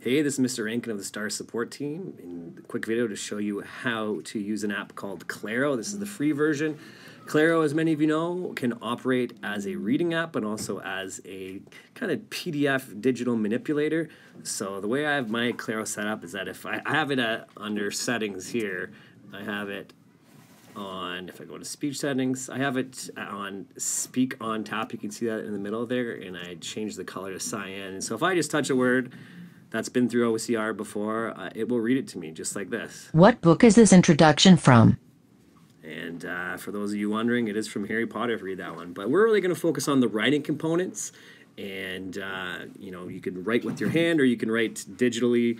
Hey, this is Mr. Rankin of the STAR support team in a quick video to show you how to use an app called Claro. This is the free version. Claro, as many of you know, can operate as a reading app but also as a kind of PDF digital manipulator. So the way I have my Claro set up is that if I have it under settings here, I have it on, if I go to speech settings, I have it on speak on tap. You can see that in the middle there, and I change the color to cyan. And so if I just touch a word that's been through OCR before, it will read it to me just like this. What book is this introduction from? And for those of you wondering, it is from Harry Potter if you read that one. But we're really going to focus on the writing components. And you know, you can write with your hand, or you can write digitally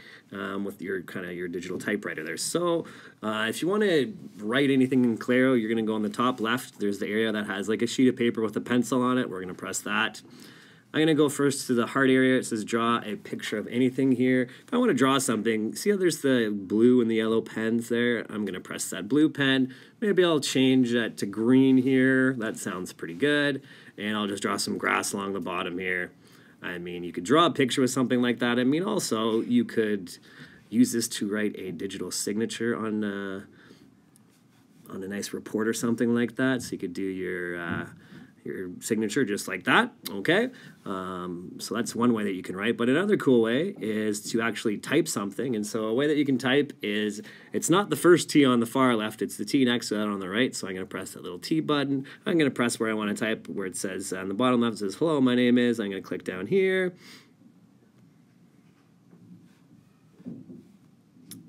with your your digital typewriter there. So if you want to write anything in Claro, you're going to go on the top left. There's the area that has like a sheet of paper with a pencil on it. We're going to press that. I'm going to go first to the heart area. It says draw a picture of anything here. If I want to draw something, see how there's the blue and the yellow pens there? I'm going to press that blue pen. Maybe I'll change that to green here. That sounds pretty good. And I'll just draw some grass along the bottom here. I mean, you could draw a picture with something like that. I mean, also, you could use this to write a digital signature on a nice report or something like that. So you could do your signature just like that, okay? So that's one way that you can write. But another cool way is to actually type something. And so a way that you can type is, it's not the first T on the far left, it's the T next to that on the right. So I'm going to press that little T button. I'm going to press where I want to type, where it says on the bottom left, it says, hello, my name is. I'm going to click down here.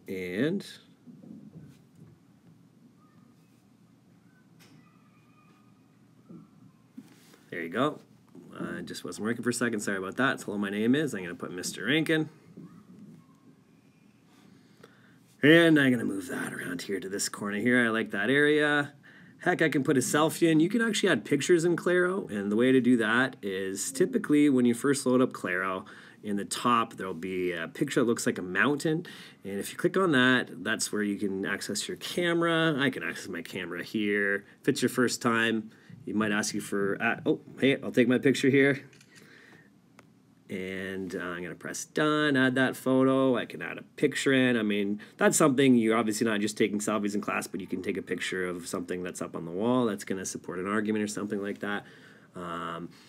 And there you go. It just wasn't working for a second. Sorry about that. Hello, my name is. I'm going to put Mr. Rankin. And I'm going to move that around here to this corner here. I like that area. Heck, I can put a selfie in. You can actually add pictures in Claro. And the way to do that is typically when you first load up Claro, in the top there'll be a picture that looks like a mountain. And if you click on that, that's where you can access your camera. I can access my camera here. If it's your first time, you might ask you for, oh, hey, I'll take my picture here. And I'm going to press done, add that photo. I can add a picture in. I mean, that's something you're obviously not just taking selfies in class, but you can take a picture of something that's up on the wall that's going to support an argument or something like that.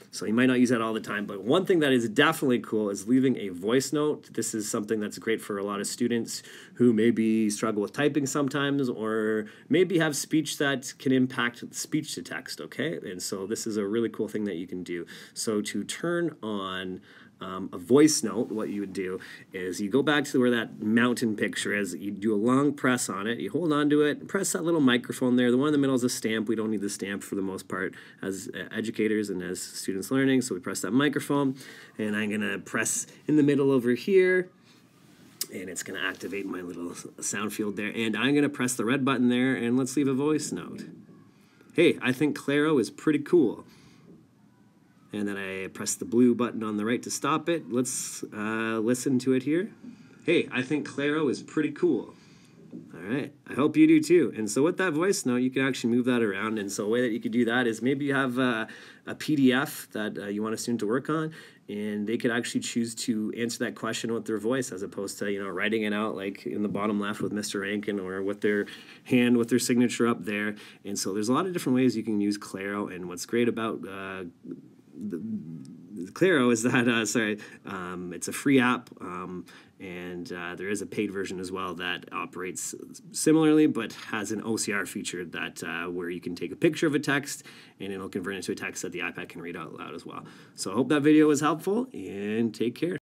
So you might not use that all the time, but one thing that is definitely cool is leaving a voice note. This is something that's great for a lot of students who maybe struggle with typing sometimes, or maybe have speech that can impact speech to text, okay? And so this is a really cool thing that you can do. So to turn on a voice note, what you would do is you go back to where that mountain picture is, you do a long press on it, you hold on to it, press that little microphone there. The one in the middle is a stamp. We don't need the stamp for the most part as educators and as students learning, so we press that microphone, and I'm going to press in the middle over here, and it's going to activate my little sound field there, and I'm going to press the red button there, and let's leave a voice note. Hey, I think Claro is pretty cool. And then I press the blue button on the right to stop it. Let's listen to it here. Hey, I think Claro is pretty cool. All right, I hope you do too. And so with that voice note, you can actually move that around. And so a way that you could do that is maybe you have a PDF that you want a student to work on, and they could actually choose to answer that question with their voice, as opposed to, you know, writing it out like in the bottom left with Mr. Rankin, or with their hand with their signature up there. And so there's a lot of different ways you can use Claro. And what's great about Claro is that it's a free app, and there is a paid version as well that operates similarly, but has an OCR feature that where you can take a picture of a text and it'll convert it into a text that the iPad can read out loud as well. So I hope that video was helpful, and take care.